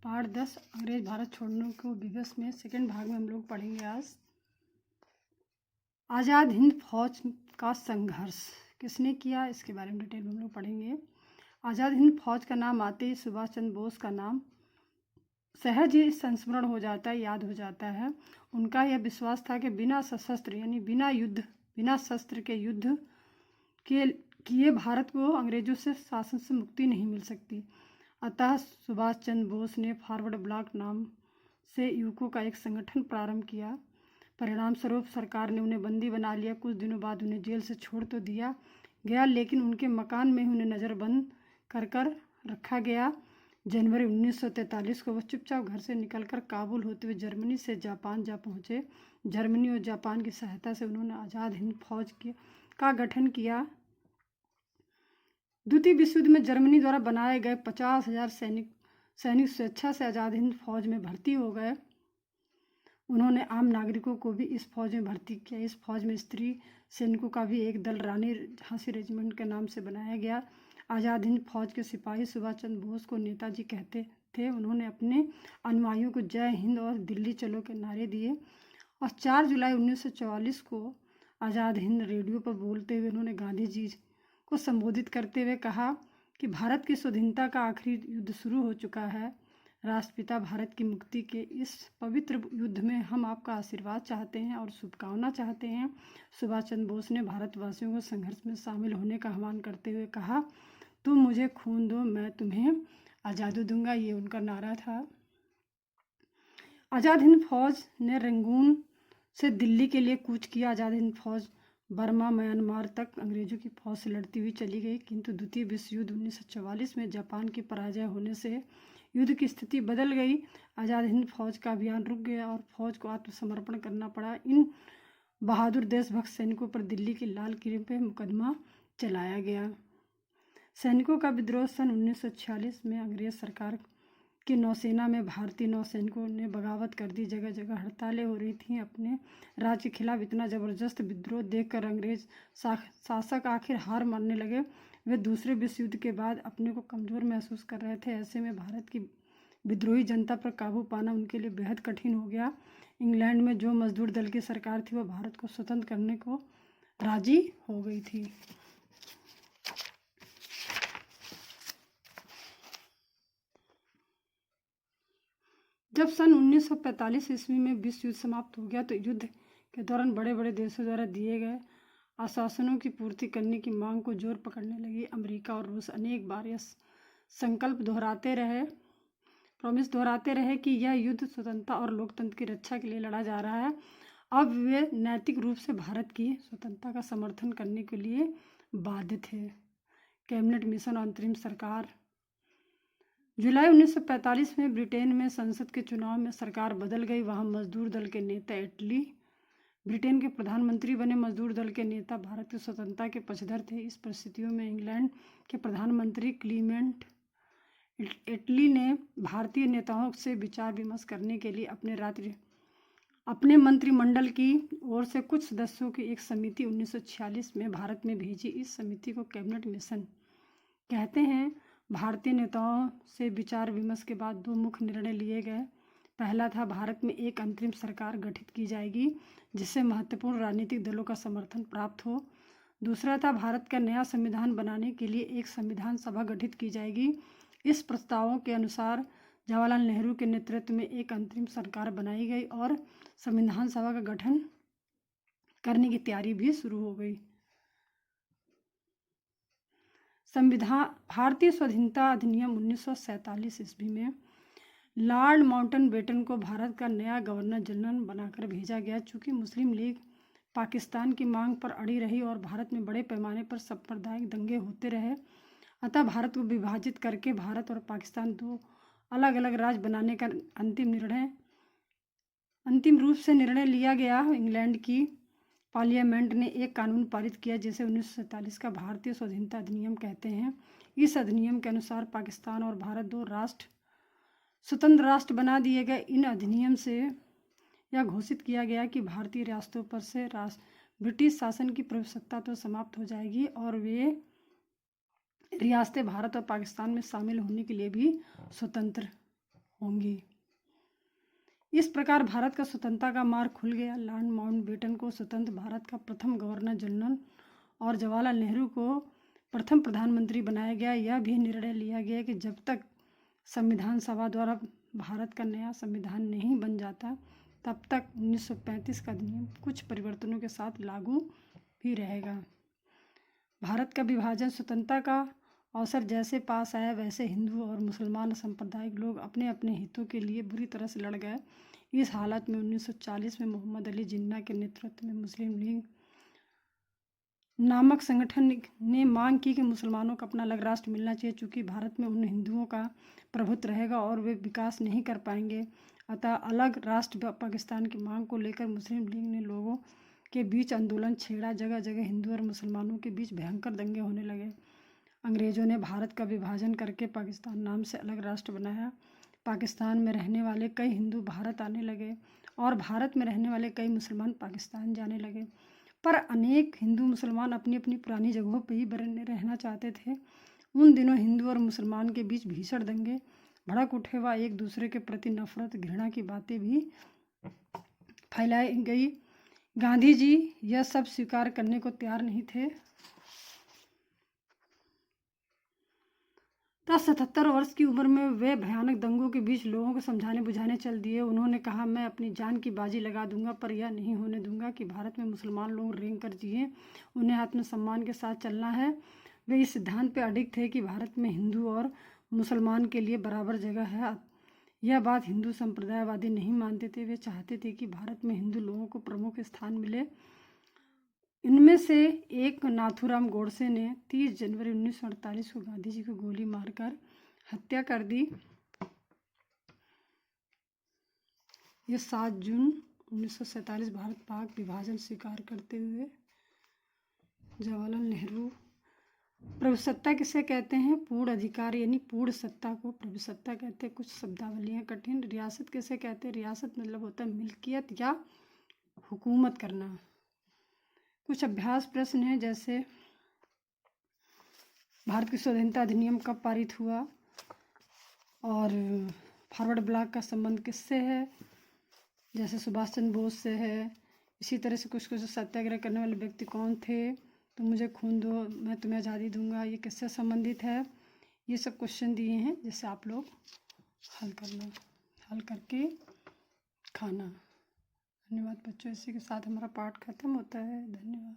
Part 10 अंग्रेज भारत छोड़ने को विवश में सेकंड भाग में हम लोग पढ़ेंगे आज। आज़ाद हिंद फौज का संघर्ष किसने किया, इसके बारे में डिटेल में हम लोग पढ़ेंगे। आज़ाद हिंद फौज का नाम आते ही सुभाष चंद्र बोस का नाम सहज ही संस्मरण हो जाता है, याद हो जाता है। उनका यह विश्वास था कि बिना सशस्त्र यानी बिना शस्त्र के युद्ध के किए भारत को अंग्रेजों से शासन से मुक्ति नहीं मिल सकती। अतः सुभाष चंद्र बोस ने फॉरवर्ड ब्लॉक नाम से युवकों का एक संगठन प्रारंभ किया। परिणाम स्वरूप सरकार ने उन्हें बंदी बना लिया। कुछ दिनों बाद उन्हें जेल से छोड़ तो दिया गया, लेकिन उनके मकान में उन्हें नज़रबंद कर रखा गया। जनवरी 1943 को वह चुपचाप घर से निकलकर काबुल होते हुए जर्मनी से जापान जा पहुँचे। जर्मनी और जापान की सहायता से उन्होंने आज़ाद हिंद फौज का गठन किया। द्वितीय विश्व युद्ध में जर्मनी द्वारा बनाए गए 50,000 सैनिक स्वेच्छा से आज़ाद हिंद फौज में भर्ती हो गए। उन्होंने आम नागरिकों को भी इस फौज में भर्ती किया। इस फौज में स्त्री सैनिकों का भी एक दल रानी झांसी रेजिमेंट के नाम से बनाया गया। आज़ाद हिंद फौज के सिपाही सुभाष चंद्र बोस को नेताजी कहते थे। उन्होंने अपने अनुयायियों को जय हिंद और दिल्ली चलो के नारे दिए। और 4 जुलाई 1944 को आज़ाद हिंद रेडियो पर बोलते हुए उन्होंने गांधी जी को संबोधित करते हुए कहा कि भारत की स्वाधीनता का आखिरी युद्ध शुरू हो चुका है। राष्ट्रपिता भारत की मुक्ति के इस पवित्र युद्ध में हम आपका आशीर्वाद चाहते हैं और शुभकामना चाहते हैं। सुभाष चंद्र बोस ने भारतवासियों को संघर्ष में शामिल होने का आह्वान करते हुए कहा, तुम मुझे खून दो, मैं तुम्हें आज़ादी दूंगा। ये उनका नारा था। आज़ाद हिंद फौज ने रंगून से दिल्ली के लिए कूच किया। आज़ाद हिंद फौज बर्मा म्यांमार तक अंग्रेजों की फौज से लड़ती हुई चली गई, किंतु द्वितीय विश्व युद्ध 1944 में जापान की पराजय होने से युद्ध की स्थिति बदल गई। आज़ाद हिंद फौज का अभियान रुक गया और फौज को आत्मसमर्पण करना पड़ा। इन बहादुर देशभक्त सैनिकों पर दिल्ली के लाल किले पर मुकदमा चलाया गया। सैनिकों का विद्रोह सन 1946 में अंग्रेज सरकार की नौसेना में भारतीय नौसैनिकों ने बगावत कर दी। जगह जगह हड़तालें हो रही थीं। अपने राज्य के खिलाफ इतना ज़बरदस्त विद्रोह देखकर अंग्रेज शासक आखिर हार मानने लगे। वे दूसरे विश्व युद्ध के बाद अपने को कमज़ोर महसूस कर रहे थे। ऐसे में भारत की विद्रोही जनता पर काबू पाना उनके लिए बेहद कठिन हो गया। इंग्लैंड में जो मजदूर दल की सरकार थी वह भारत को स्वतंत्र करने को राजी हो गई थी। जब सन 1945 ईस्वी में विश्व युद्ध समाप्त हो गया तो युद्ध के दौरान बड़े बड़े देशों द्वारा दिए गए आश्वासनों की पूर्ति करने की मांग को जोर पकड़ने लगी। अमेरिका और रूस अनेक बार यह संकल्प प्रॉमिस दोहराते रहे कि यह युद्ध स्वतंत्रता और लोकतंत्र की रक्षा के लिए लड़ा जा रहा है। अब वे नैतिक रूप से भारत की स्वतंत्रता का समर्थन करने के लिए बाध्य थे। कैबिनेट मिशन और अंतरिम सरकार। जुलाई 1945 में ब्रिटेन में संसद के चुनाव में सरकार बदल गई। वहाँ मजदूर दल के नेता एटली ब्रिटेन के प्रधानमंत्री बने। मजदूर दल के नेता भारत की स्वतंत्रता के पक्षधर थे। इस परिस्थितियों में इंग्लैंड के प्रधानमंत्री क्लीमेंट एटली ने भारतीय नेताओं से विचार विमर्श करने के लिए अपने मंत्रिमंडल की ओर से कुछ सदस्यों की एक समिति 1946 में भारत में भेजी। इस समिति को कैबिनेट मिशन कहते हैं। भारतीय नेताओं से विचार विमर्श के बाद 2 मुख्य निर्णय लिए गए। पहला था भारत में एक अंतरिम सरकार गठित की जाएगी जिससे महत्वपूर्ण राजनीतिक दलों का समर्थन प्राप्त हो। दूसरा था भारत का नया संविधान बनाने के लिए एक संविधान सभा गठित की जाएगी। इस प्रस्तावों के अनुसार जवाहरलाल नेहरू के नेतृत्व में एक अंतरिम सरकार बनाई गई और संविधान सभा का गठन करने की तैयारी भी शुरू हो गई। भारतीय स्वाधीनता अधिनियम 1947 ईस्वी में लॉर्ड माउंटबेटन को भारत का नया गवर्नर जनरल बनाकर भेजा गया। चूँकि मुस्लिम लीग पाकिस्तान की मांग पर अड़ी रही और भारत में बड़े पैमाने पर सांप्रदायिक दंगे होते रहे, अतः भारत को विभाजित करके भारत और पाकिस्तान 2 अलग अलग राज्य बनाने का अंतिम रूप से निर्णय लिया गया। इंग्लैंड की पार्लियामेंट ने एक कानून पारित किया जिसे 1947 का भारतीय स्वाधीनता अधिनियम कहते हैं। इस अधिनियम के अनुसार पाकिस्तान और भारत 2 स्वतंत्र राष्ट्र बना दिए गए। इन अधिनियम से यह घोषित किया गया कि भारतीय रियासतों पर से ब्रिटिश शासन की प्रभुसत्ता तो समाप्त हो जाएगी और वे रियासतें भारत और पाकिस्तान में शामिल होने के लिए भी स्वतंत्र होंगी। इस प्रकार भारत का स्वतंत्रता का मार्ग खुल गया। लॉर्ड माउंटबेटन को स्वतंत्र भारत का प्रथम गवर्नर जनरल और जवाहरलाल नेहरू को प्रथम प्रधानमंत्री बनाया गया। यह भी निर्णय लिया गया कि जब तक संविधान सभा द्वारा भारत का नया संविधान नहीं बन जाता तब तक 1935 का अधिनियम कुछ परिवर्तनों के साथ लागू भी रहेगा। भारत का विभाजन स्वतंत्रता का अवसर जैसे पास आया वैसे हिंदू और मुसलमान सांप्रदायिक लोग अपने अपने हितों के लिए बुरी तरह से लड़ गए। इस हालत में 1940 में मोहम्मद अली जिन्ना के नेतृत्व में मुस्लिम लीग नामक संगठन ने मांग की कि मुसलमानों को अपना अलग राष्ट्र मिलना चाहिए, चूँकि भारत में उन हिंदुओं का प्रभुत्व रहेगा और वे विकास नहीं कर पाएंगे। अतः अलग राष्ट्र पाकिस्तान की मांग को लेकर मुस्लिम लीग ने लोगों के बीच आंदोलन छेड़ा। जगह जगह हिंदू और मुसलमानों के बीच भयंकर दंगे होने लगे। अंग्रेज़ों ने भारत का विभाजन करके पाकिस्तान नाम से अलग राष्ट्र बनाया। पाकिस्तान में रहने वाले कई हिंदू भारत आने लगे और भारत में रहने वाले कई मुसलमान पाकिस्तान जाने लगे, पर अनेक हिंदू मुसलमान अपनी अपनी पुरानी जगहों पर ही रहना चाहते थे। उन दिनों हिंदू और मुसलमान के बीच भीषण दंगे भड़क उठे व एक दूसरे के प्रति नफरत घृणा की बातें भी फैलाई गई। गांधी जी यह सब स्वीकार करने को तैयार नहीं थे। 77 वर्ष की उम्र में वे भयानक दंगों के बीच लोगों को समझाने बुझाने चल दिए। उन्होंने कहा, मैं अपनी जान की बाजी लगा दूंगा, पर यह नहीं होने दूंगा कि भारत में मुसलमान लोग रेंग कर जिए। उन्हें आत्मसम्मान के साथ चलना है। वे इस सिद्धांत पर अडिग थे कि भारत में हिंदू और मुसलमान के लिए बराबर जगह है। यह बात हिंदू संप्रदायवादी नहीं मानते थे। वे चाहते थे कि भारत में हिंदू लोगों को प्रमुख स्थान मिले। इनमें से एक नाथूराम गोडसे ने 30 जनवरी 1948 को गांधी जी को गोली मारकर हत्या कर दी। ये 7 जून 1947 भारत पाक विभाजन स्वीकार करते हुए जवाहरलाल नेहरू। प्रभुसत्ता किसे कहते हैं? पूर्ण अधिकार यानी पूर्ण सत्ता को प्रभुसत्ता कहते हैं। कुछ शब्दावलियाँ कठिन। रियासत किसे कहते हैं? रियासत मतलब होता है मिल्कियत या हुकूमत करना। कुछ अभ्यास प्रश्न हैं, जैसे भारत की स्वाधीनता अधिनियम कब पारित हुआ और फॉरवर्ड ब्लॉक का संबंध किससे है? जैसे सुभाष चंद्र बोस से है। इसी तरह से कुछ कुछ सत्याग्रह करने वाले व्यक्ति कौन थे? तुम मुझे खून दो मैं तुम्हें आज़ादी दूंगा, ये किससे संबंधित है? ये सब क्वेश्चन दिए हैं, जिससे आप लोग हल करना, हल करके खाना। धन्यवाद बच्चों। इसी के साथ हमारा पाठ खत्म होता है। धन्यवाद।